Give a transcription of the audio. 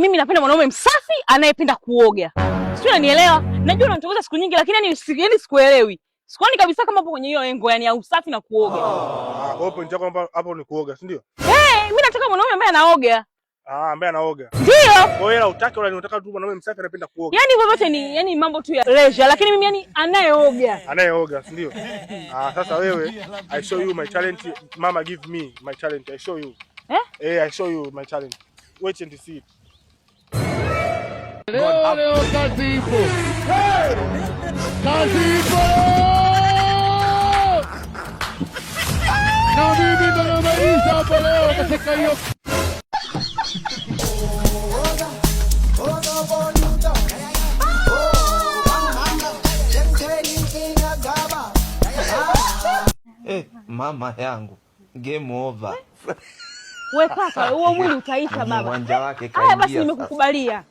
Mimi napenda mwanaume msafi anayependa kuoga. Sio, unanielewa? Najua unanitongoza siku nyingi lakini yani sikuelewi. Sikuoni kabisa kama hapo kwenye hiyo lengo yani ya usafi na kuoga. Kwa hiyo kwamba hapo ni kuoga, si ndio? Mimi nataka mwanaume ambaye anaoga. Ambaye anaoga. Ndio. Kwa hiyo unataka wala unataka tu mwanaume msafi anapenda kuoga. Yaani vyovyote ni yani mambo tu ya leisure lakini mimi yani anayeoga. Anayeoga, si ndio? Sasa wewe I show you my talent. Mama give me my talent. I show you. I show you my talent. Wait and see it. Leo kazi ipo. Kazi ipo. Na mimi ndo namaliza hapo leo katika hiyo. Mama yangu. Game over. Wewe kaka, huo mwili utaisha baba. Uwanja wake kaingia. Haya basi nimekukubalia.